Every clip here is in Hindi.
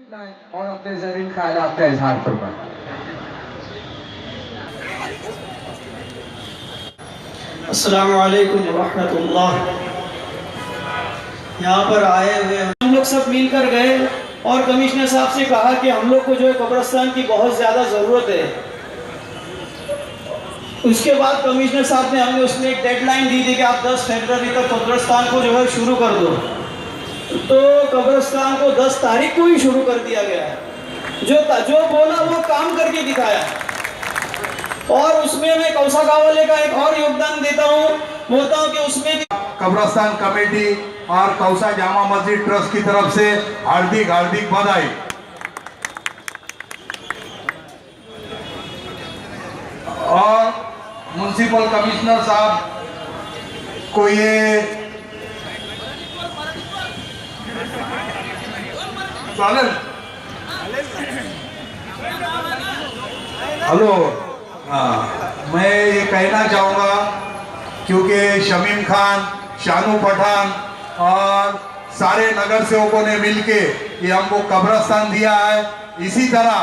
और अपने जमीन ख्यालात का इजहार फरमाएं। अस्सलामु अलैकुम रहमतुल्लाह। यहाँ पर आए हुए हम लोग सब मिलकर गए और कमिश्नर साहब से कहा कि हम लोग को जो है कब्रिस्तान की बहुत ज़्यादा ज़रूरत है। उसके बाद कमिश्नर साहब ने हमें उसमें एक डेडलाइन दी थी कि आप 10 फरवरी तक कब्रिस्तान को जो है शुरू कर दो। तो कब्रिस्तान को 10 तारीख को ही शुरू कर दिया गया। जो बोला वो काम करके दिखाया। और उसमें मैं कौसा गावले का एक और योगदान देता हूँ, बोलता हूँ कि उसमें भी कब्रिस्तान कमेटी और कौसा जामा मस्जिद ट्रस्ट की तरफ से हार्दिक हार्दिक बधाई। और म्युनिसिपल कमिश्नर साहब को ये हेलो, मैं ये कहना चाहूँगा क्योंकि शमीम खान, शानू पठान और सारे नगर सेवकों ने मिलके ये हमको कब्रिस्तान दिया है। इसी तरह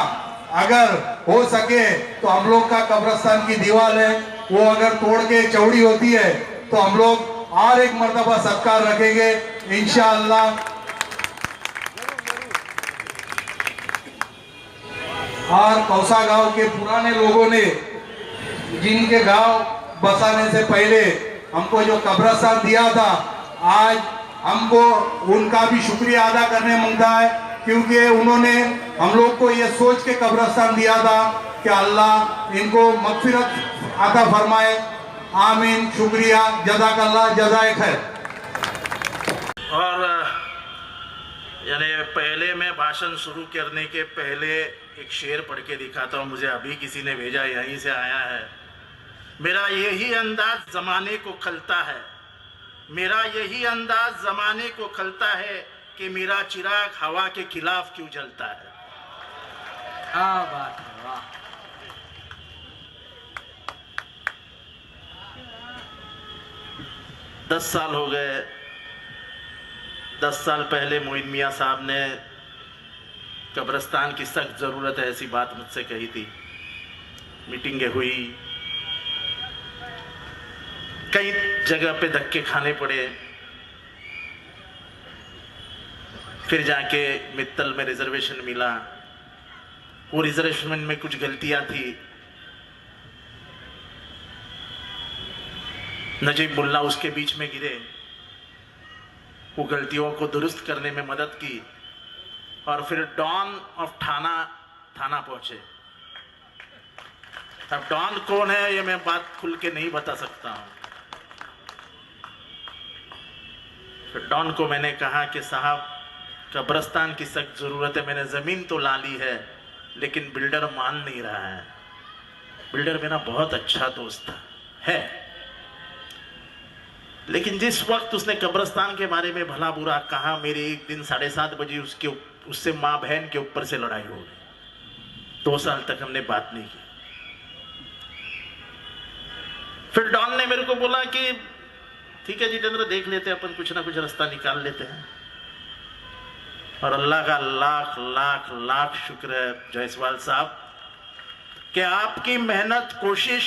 अगर हो सके तो हम लोग का कब्रिस्तान की दीवार है वो अगर तोड़ के चौड़ी होती है तो हम लोग और एक मर्तबा सत्कार रखेंगे इंशाअल्लाह। और कौसा गांव के पुराने लोगों ने जिनके गांव बसाने से पहले हमको जो कब्रिस्तान दिया था, आज हमको उनका भी शुक्रिया अदा करने मांगता है क्योंकि उन्होंने हम लोग को ये सोच के कब्रिस्तान दिया था कि अल्लाह इनको मगफिरत अता फरमाए। आमीन, शुक्रिया, जज़ाकल्लाह, जज़ाए खैर। और यानी पहले मैं भाषण शुरू करने के पहले एक शेर पढ़ के दिखाता हूँ, मुझे अभी किसी ने भेजा, यहीं से आया है। मेरा यही अंदाज ज़माने को खलता है, मेरा यही अंदाज ज़माने को खलता है कि मेरा चिराग हवा के खिलाफ क्यों जलता है। क्या बात है, वाह। 10 साल हो गए। 10 साल पहले मोइन मियाँ साहब ने कब्रिस्तान की सख्त ज़रूरत है ऐसी बात मुझसे कही थी। मीटिंगें हुई, कई जगह पे धक्के खाने पड़े, फिर जाके मित्तल में रिजर्वेशन मिला। वो रिजर्वेशन में कुछ गलतियां थी, नजीब मुल्ला उसके बीच में गिरे, वो गलतियों को दुरुस्त करने में मदद की और फिर डॉन ऑफ थाना पहुंचे। अब डॉन कौन है ये मैं बात खुल के नहीं बता सकता हूं। फिर डॉन को मैंने कहा कि साहब कब्रिस्तान की सख्त जरूरत है, मैंने जमीन तो ला ली है लेकिन बिल्डर मान नहीं रहा है। बिल्डर मेरा बहुत अच्छा दोस्त है, लेकिन जिस वक्त उसने कब्रिस्तान के बारे में भला बुरा कहा, मेरे एक दिन 7:30 बजे उससे माँ बहन के ऊपर से लड़ाई हो गई। 2 साल तक हमने बात नहीं की। फिर डॉन ने मेरे को बोला कि ठीक है जितेंद्र, देख लेते हैं अपन, कुछ ना कुछ रास्ता निकाल लेते हैं। और अल्लाह का लाख लाख लाख शुक्र है जायसवाल साहब कि आपकी मेहनत, कोशिश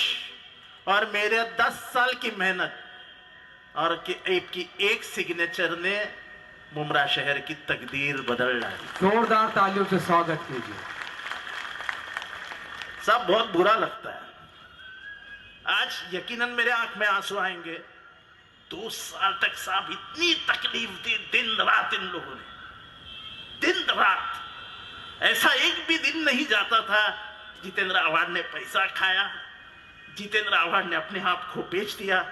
और मेरे 10 साल की मेहनत और की एक सिग्नेचर ने मुमरा शहर की तकदीर बदल डाली। जोरदार तालियों से स्वागत कीजिए। सब बहुत बुरा लगता है। आज यकीनन मेरे आंख में आंसू आएंगे। 2 साल तक साहब इतनी तकलीफ दी, दिन रात इन लोगों ने, दिन रात। ऐसा एक भी दिन नहीं जाता था जितेंद्र आव्हाड ने पैसा खाया, जितेंद्र आव्हाड ने अपने आप को बेच दिया।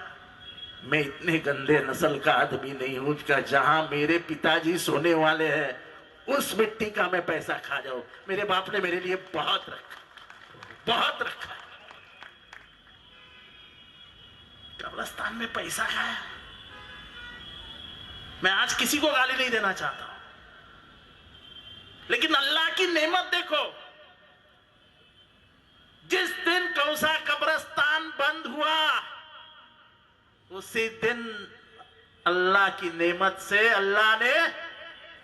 मैं इतने गंदे नस्ल का आदमी नहीं हूं कि जहां मेरे पिताजी सोने वाले हैं उस मिट्टी का मैं पैसा खा जाऊं। मेरे बाप ने मेरे लिए बहुत रखा। कब्रिस्तान में पैसा खाया। मैं आज किसी को गाली नहीं देना चाहता हूं, लेकिन अल्लाह की नेमत देखो। जिस दिन कौसा कब्रिस्तान बंद हुआ उसी दिन अल्लाह की नेमत से अल्लाह ने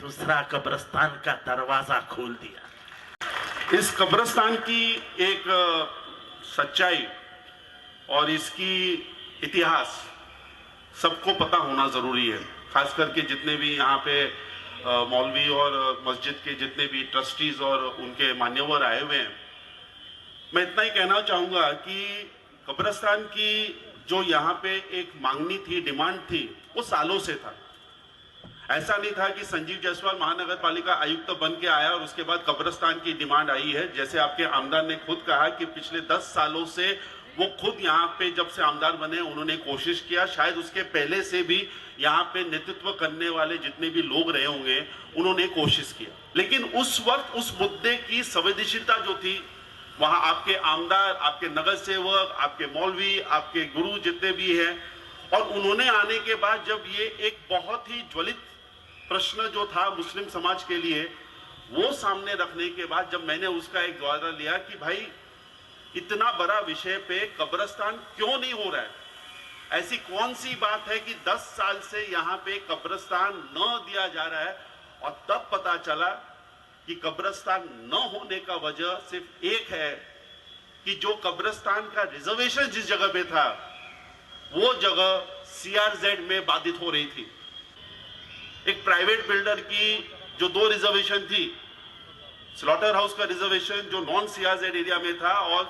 दूसरा कब्रिस्तान का दरवाजा खोल दिया। इस कब्रिस्तान की एक सच्चाई और इसकी इतिहास सबको पता होना ज़रूरी है, खास करके जितने भी यहाँ पे मौलवी और मस्जिद के जितने भी ट्रस्टीज और उनके मान्यवर आए हुए हैं। मैं इतना ही कहना चाहूँगा कि कब्रिस्तान की जो यहाँ पे एक मांगनी थी, डिमांड थी, वो सालों से था। ऐसा नहीं था कि संजीव जायसवाल महानगर पालिका आयुक्त बन के आया और उसके बाद कब्रिस्तान की डिमांड आई है। जैसे आपके आमदार ने खुद कहा कि पिछले 10 सालों से वो खुद यहाँ पे जब से आमदार बने उन्होंने कोशिश किया, शायद उसके पहले से भी यहाँ पे नेतृत्व करने वाले जितने भी लोग रहे होंगे उन्होंने कोशिश किया, लेकिन उस वक्त उस मुद्दे की संवेदनशीलता जो थी, वहां आपके आमदार, आपके नगर सेवक, आपके मौलवी, आपके गुरु जितने भी हैं, और उन्होंने आने के बाद जब ये एक बहुत ही ज्वलित प्रश्न जो था मुस्लिम समाज के लिए, वो सामने रखने के बाद जब मैंने उसका एक द्वारा लिया कि भाई इतना बड़ा विषय पे कब्रिस्तान क्यों नहीं हो रहा है, ऐसी कौन सी बात है कि 10 साल से यहाँ पे कब्रिस्तान न दिया जा रहा है, और तब पता चला कि कब्रिस्तान न होने का वजह सिर्फ एक है कि जो कब्रिस्तान का रिजर्वेशन जिस जगह पे था वो जगह CRZ में बाधित हो रही थी। एक प्राइवेट बिल्डर की जो 2 रिजर्वेशन थी, स्लॉटर हाउस का रिजर्वेशन जो नॉन CRZ एरिया में था और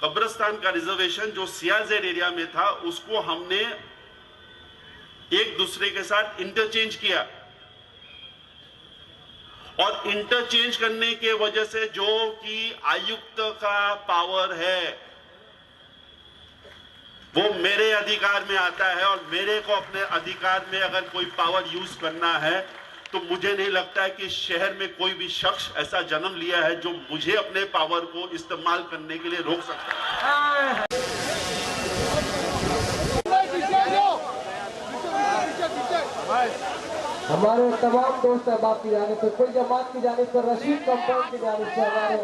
कब्रिस्तान का रिजर्वेशन जो CRZ एरिया में था, उसको हमने एक दूसरे के साथ इंटरचेंज किया, और इंटरचेंज करने के वजह से जो कि आयुक्त का पावर है वो मेरे अधिकार में आता है, और मेरे को अपने अधिकार में अगर कोई पावर यूज करना है तो मुझे नहीं लगता है कि शहर में कोई भी शख्स ऐसा जन्म लिया है जो मुझे अपने पावर को इस्तेमाल करने के लिए रोक सकता है। हमारे तमाम दोस्त अहबाब की जानिब से, कोई जमात की जानिब से, रशीद कंपाउंड की जानिब से, हमारे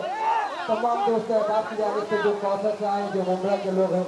तमाम दोस्त अहबाब की जानिब से जो कौसर से आए, जो मुमरा के लोग हैं